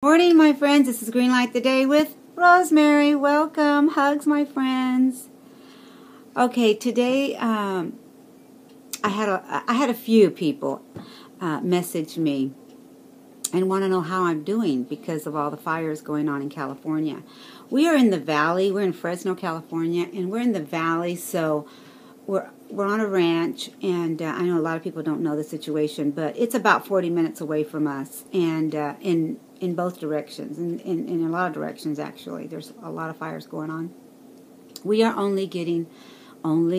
Morning, my friends. This is Green Light the Day with Rosemary. Welcome. Hugs, my friends. Okay, today I had a few people message me and want to know how I'm doing because of all the fires going on in California. We are in the valley. We're in Fresno, California, and we're in the valley, so we're on a ranch, and I know a lot of people don't know the situation, but it's about 40 minutes away from us, and in both directions, in a lot of directions, actually. There's a lot of fires going on. We are only getting, but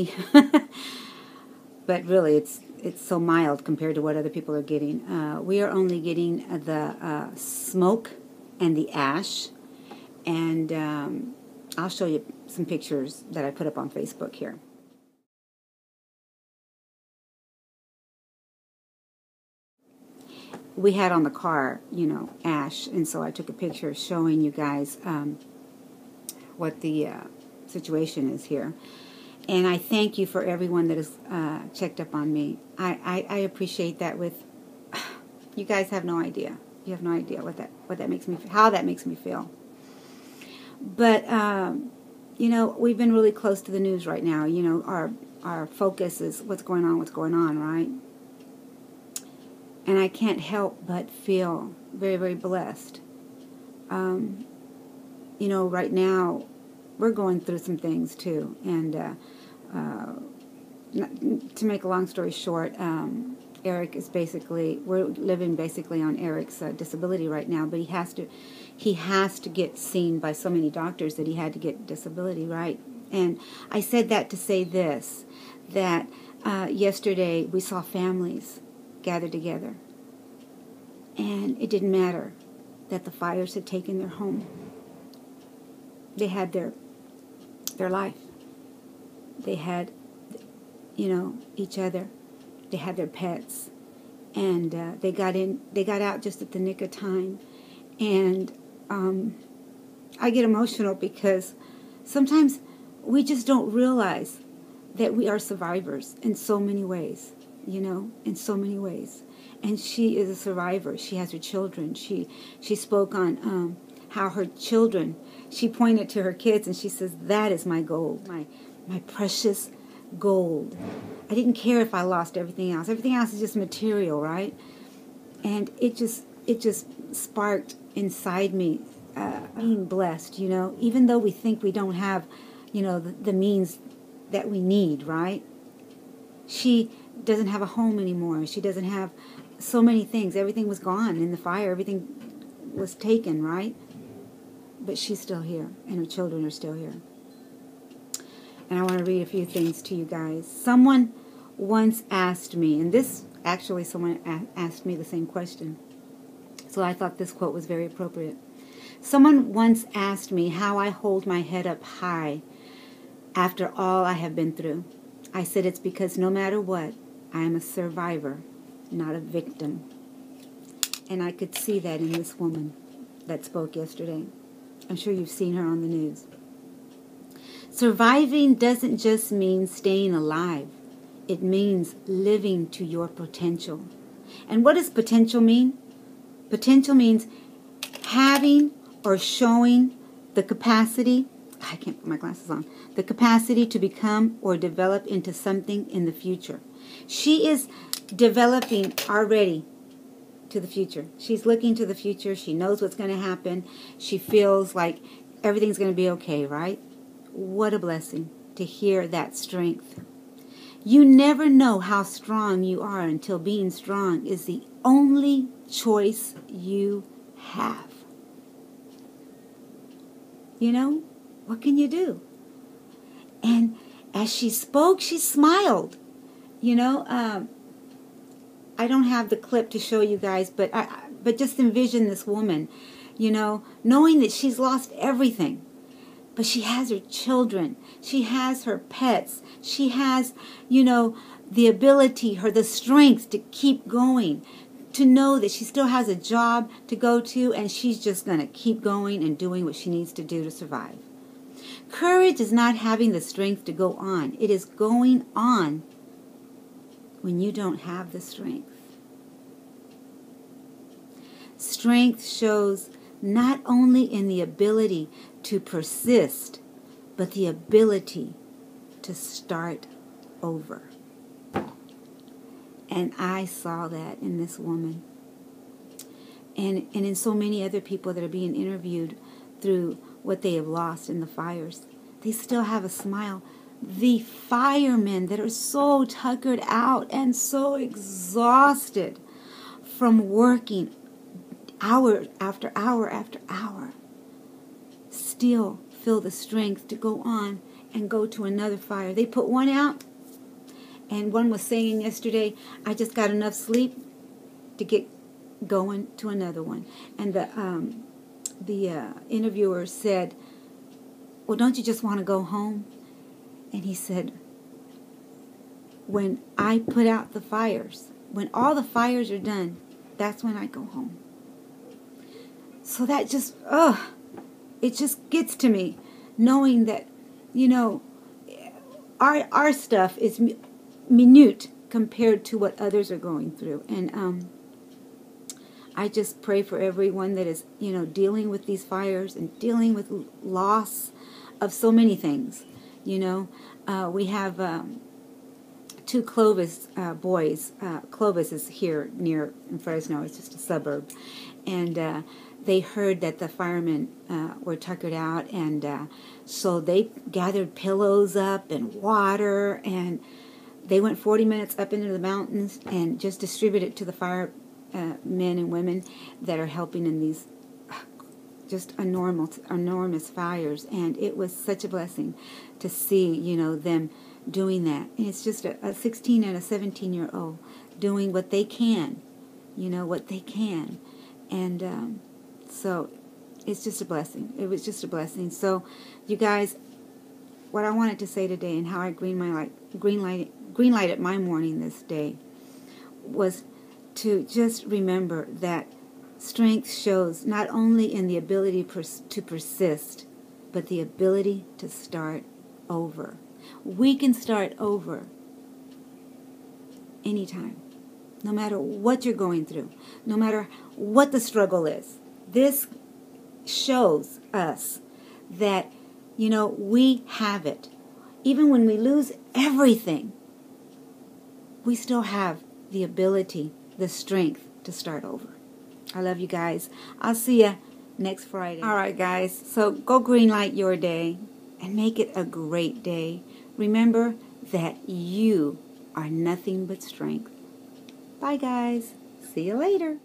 really it's so mild compared to what other people are getting. We are only getting the smoke and the ash, and I'll show you some pictures that I put up on Facebook here. We had on the car, ash, and so I took a picture showing you guys what the situation is here. And I thank you for everyone that has checked up on me. I appreciate that. You guys have no idea. You have no idea what that makes me, how that makes me feel. But we've been really close to the news right now. Our focus is what's going on, right? And I can't help but feel very, very blessed. Right now, we're going through some things too. And to make a long story short, Eric is we're living basically on Eric's disability right now. But he has to get seen by so many doctors that he had to get disability, right? And I said that to say this, that yesterday we saw families gathered together, and it didn't matter that the fires had taken their home. They had their life. They had each other. They had their pets, and they got out just at the nick of time. And I get emotional because sometimes we just don't realize that we are survivors in so many ways. In so many ways. And she is a survivor. She has her children. She spoke on how her children, she pointed to her kids and she says, that is my gold, my precious gold. I didn't care if I lost everything else. Everything else is just material, right? And it just sparked inside me being blessed, even though we think we don't have, the means that we need, right? She doesn't have a home anymore. She doesn't have so many things. Everything was gone in the fire. Everything was taken, right? But she's still here, and her children are still here. And I want to read a few things to you guys. Someone once asked me, and someone asked me the same question. So I thought this quote was very appropriate. Someone once asked me how I hold my head up high after all I have been through. I said it's because no matter what, I am a survivor, not a victim. And I could see that in this woman that spoke yesterday. I'm sure you've seen her on the news. Surviving doesn't just mean staying alive. It means living to your potential. And what does potential mean? Potential means having or showing the capacity, I can't put my glasses on, the capacity to become or develop into something in the future. She is developing already to the future. She's looking to the future. She knows what's going to happen. She feels like everything's going to be okay, right? What a blessing to hear that strength. You never know how strong you are until being strong is the only choice you have. What can you do? And as she spoke, she smiled. I don't have the clip to show you guys, but just envision this woman, knowing that she's lost everything. But she has her children. She has her pets. She has, the ability, the strength to keep going, to know that she still has a job to go to, and she's just going to keep going and doing what she needs to do to survive. Courage is not having the strength to go on. It is going on when you don't have the strength. Strength shows not only in the ability to persist, but the ability to start over. And I saw that in this woman. And in so many other people that are being interviewed through what they have lost in the fires. They still have a smile. The firemen that are so tuckered out and so exhausted from working hour after hour after hour still feel the strength to go on and go to another fire. They put one out, and one was saying yesterday, I just got enough sleep to get going to another one. And the interviewer said, well, don't you just want to go home? And he said, when I put out the fires, when all the fires are done, that's when I go home. So that just, it just gets to me, knowing that, you know, our stuff is minute compared to what others are going through. And I just pray for everyone that is, you know, dealing with these fires and dealing with loss of so many things. You know, we have two Clovis boys. Clovis is here near in Fresno. It's just a suburb. And they heard that the firemen were tuckered out, and so they gathered pillows up and water, and they went 40 minutes up into the mountains and just distributed it to the firemen and women that are helping in these just enormous fires. And it was such a blessing to see, you know, them doing that. And it's just a 16 and a 17-year-old doing what they can, you know, what they can. And so it's just a blessing. It was just a blessing. So, you guys, what I wanted to say today and how I green lighted my morning this day was to just remember that strength shows not only in the ability to persist, but the ability to start over. We can start over anytime, no matter what you're going through, no matter what the struggle is. This shows us that, you know, we have it. Even when we lose everything, we still have the ability, the strength to start over. I love you guys. I'll see you next Friday. All right, guys. So go green light your day and make it a great day. Remember that you are nothing but strength. Bye, guys. See you later.